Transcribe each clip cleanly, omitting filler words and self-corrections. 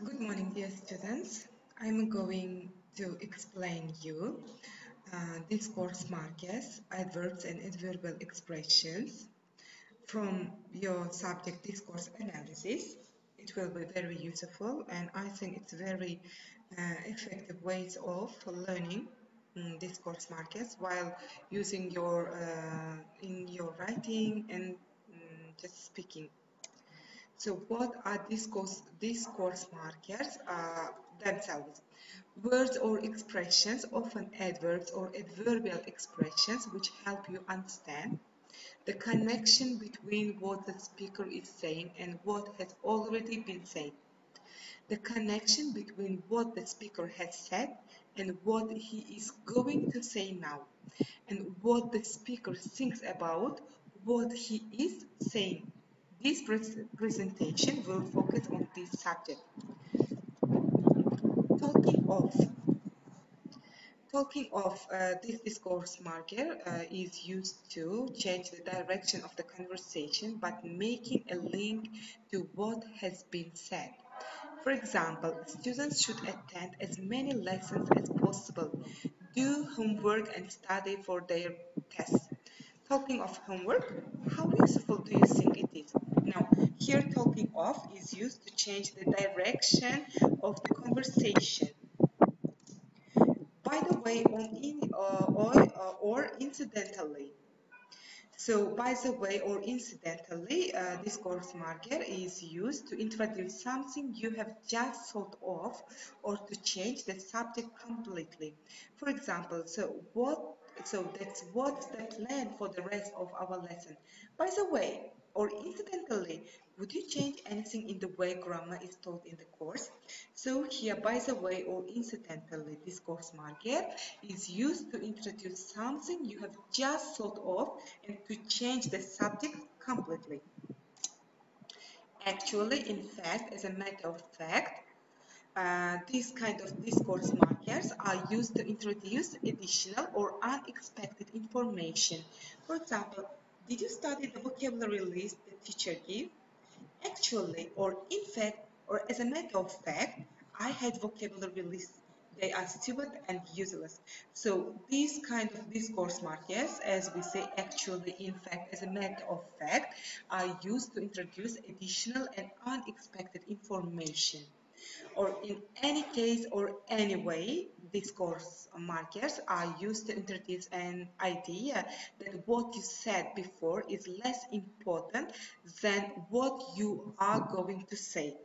Good morning, dear students. I'm going to explain you discourse markers, adverbs and adverbial expressions from your subject discourse analysis. It will be very useful and I think it's very effective ways of learning discourse markers while using your in your writing and just speaking. So what are discourse markers themselves? Words or expressions, often adverbs or adverbial expressions, which help you understand the connection between what the speaker is saying and what has already been said. The connection between what the speaker has said and what he is going to say now, and what the speaker thinks about what he is saying. This presentation will focus on this subject. Talking of this discourse marker is used to change the direction of the conversation, but making a link to what has been said. For example, students should attend as many lessons as possible, do homework and study for their tests. Talking of homework, how useful do you think it is? Now, here talking of is used to change the direction of the conversation. By the way, or incidentally. So, by the way or incidentally, discourse marker is used to introduce something you have just thought of or to change the subject completely. For example, so that's what's the plan for the rest of our lesson. By the way, or incidentally, would you change anything in the way grammar is taught in the course? So here, by the way or incidentally, discourse marker is used to introduce something you have just thought of and to change the subject completely. Actually, in fact, as a matter of fact, these kind of discourse markers are used to introduce additional or unexpected information. For example, did you study the vocabulary list the teacher gave? Actually, or in fact, or as a matter of fact, I had vocabulary lists. They are stupid and useless. So these kind of discourse markers, as we say actually, in fact, as a matter of fact, are used to introduce additional and unexpected information. Or in any case or any way, discourse markers are used to introduce an idea that what you said before is less important than what you are going to say.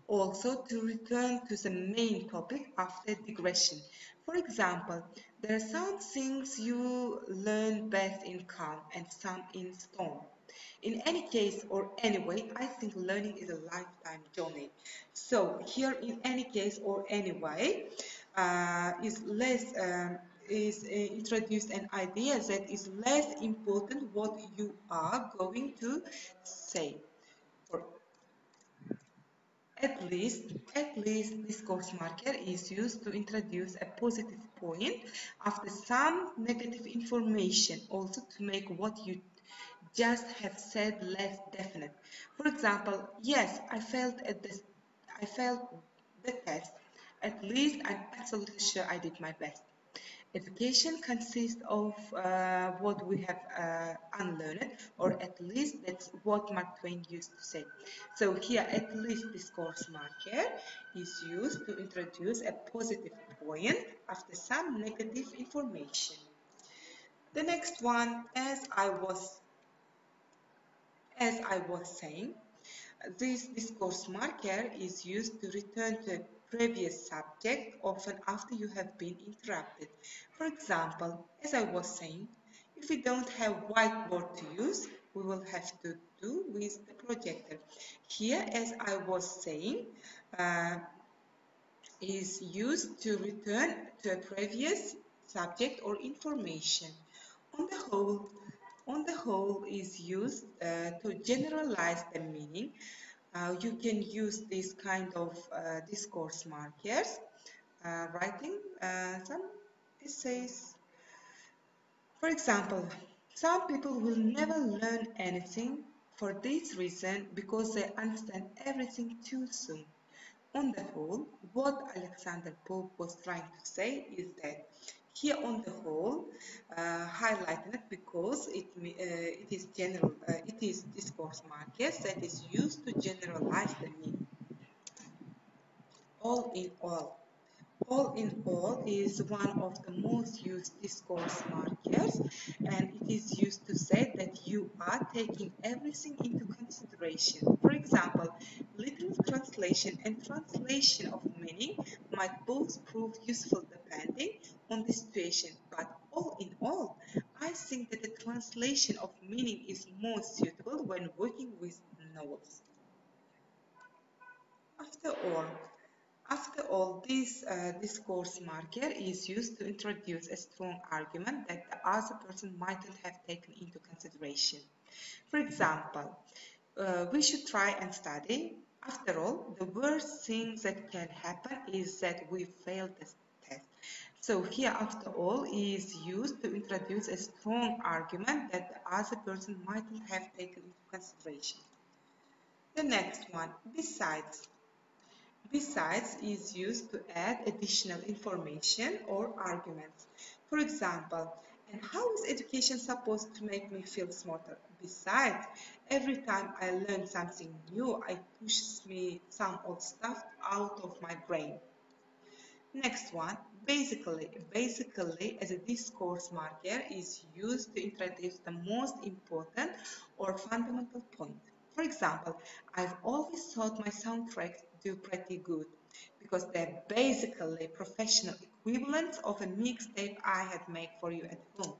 Also, to return to the main topic after digression. For example, there are some things you learn best in calm and some in storm. In any case or anyway, I think learning is a lifetime journey. So here, in any case or anyway, is introduced an idea that is less important what you are going to say. For at least discourse marker is used to introduce a positive point after some negative information, also to make what you just have said less definite. For example, yes, I failed the test. At least I'm absolutely sure I did my best. Education consists of what we have unlearned, or at least that's what Mark Twain used to say. So here, at least discourse marker is used to introduce a positive point after some negative information. The next one, as I was saying, this discourse marker is used to return to a previous subject, often after you have been interrupted. For example, as I was saying, if we don't have whiteboard to use, we will have to do with the projector. Here, as I was saying, uh, is used to return to a previous subject or information. On the whole, on the whole is used to generalize the meaning. You can use this kind of discourse markers, writing some essays. For example, some people will never learn anything for this reason because they understand everything too soon. On the whole, what Alexander Pope was trying to say is that here on the whole, highlighting it because it is discourse markers that is used to generalize the meaning. All in all. All in all is one of the most used discourse markers, and it is used to say that you are taking everything into consideration. For example, literal translation and translation of meaning might both prove useful depending on the situation, but all in all, I think that the translation of meaning is more suitable when working with novels. After all, After all, this discourse marker is used to introduce a strong argument that the other person mightn't have taken into consideration. For example, we should try and study. After all, the worst thing that can happen is that we fail the test. So here, after all, is used to introduce a strong argument that the other person mightn't have taken into consideration. The next one, besides. Besides is used to add additional information or arguments. For example, and how is education supposed to make me feel smarter? Besides, every time I learn something new, I push me some old stuff out of my brain. Next one, basically as a discourse marker is used to introduce the most important or fundamental point. For example, I've always thought my soundtracks do pretty good because they're basically professional equivalents of a mixtape I had made for you at home.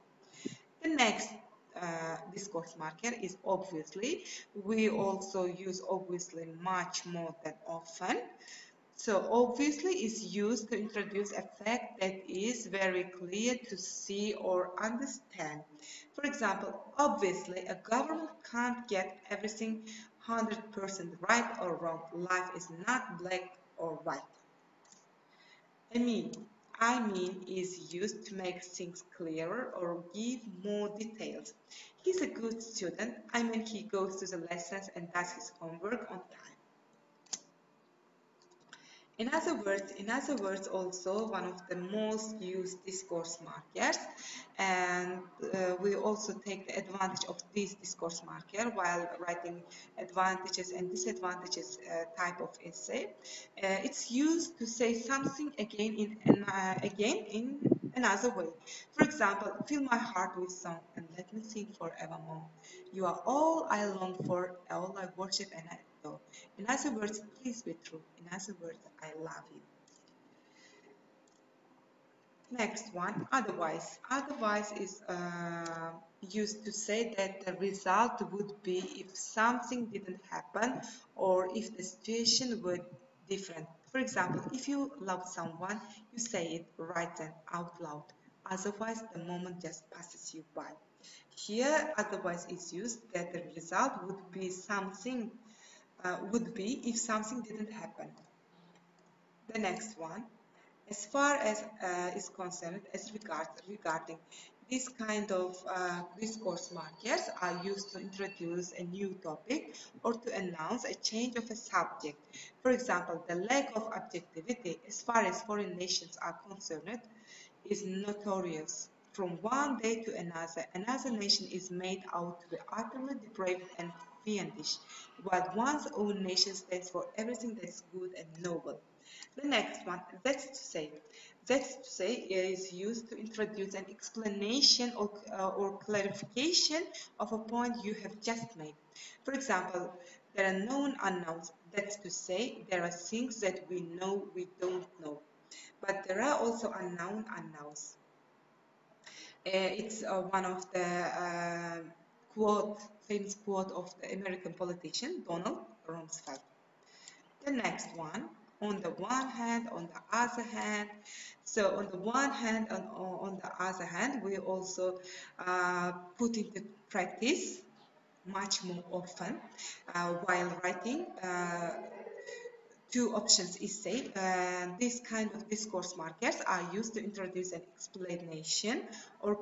The next discourse marker is obviously. We also use obviously much more than often. So obviously is used to introduce a fact that is very clear to see or understand. For example, obviously a government can't get everything 100% right or wrong. Life is not black or white. I mean is used to make things clearer or give more details. He's a good student. I mean he goes to the lessons and does his homework on time. In other words, also one of the most used discourse markers, and we also take the advantage of this discourse marker while writing advantages and disadvantages type of essay. It's used to say something again in another way. For example, fill my heart with song and let me sing forevermore. You are all I long for, all I worship and I adore. In other words, please be true. In other words, I love you. Next one, otherwise. Otherwise is used to say that the result would be if something didn't happen or if the situation were different. For example, if you love someone, you say it right then out loud. Otherwise, the moment just passes you by. Here, otherwise is used that the result would be if something didn't happen. The next one, as far as is concerned as regarding this kind of discourse markers are used to introduce a new topic or to announce a change of a subject. For example, the lack of objectivity as far as foreign nations are concerned is notorious. From one day to another nation is made out to be utterly depraved and fiendish, while one's own nation stands for everything that's good and noble. The next one, that's to say is used to introduce an explanation or clarification of a point you have just made. For example, there are known unknowns. That's to say, there are things that we know we don't know. But there are also unknown unknowns. It's one of the famous quote of the American politician Donald Rumsfeld. The next one, on the one hand, on the other hand. So on the one hand and on the other hand, we also put into practice much more often while writing two options is say this kind of discourse markers are used to introduce an explanation or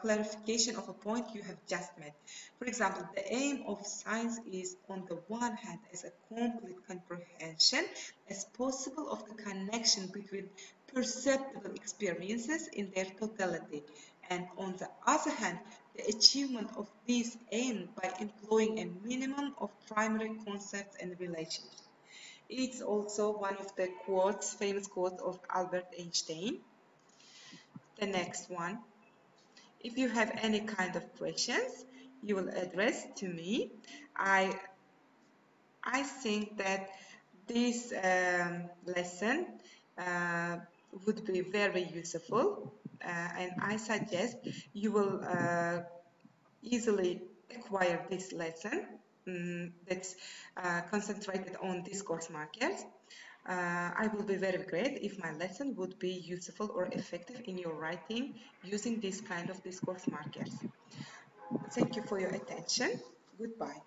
clarification of a point you have just made. For example, the aim of science is on the one hand as a complete comprehension as possible of the connection between perceptible experiences in their totality, and on the other hand the achievement of this aim by employing a minimum of primary concepts and relationships. It's also one of the quotes, famous quotes of Albert Einstein. The next one. If you have any kind of questions, you will address to me. I think that this lesson would be very useful, and I suggest you will easily acquire this lesson that's concentrated on discourse markers. I will be very great if my lesson would be useful or effective in your writing using this kind of discourse markers. Thank you for your attention. Goodbye.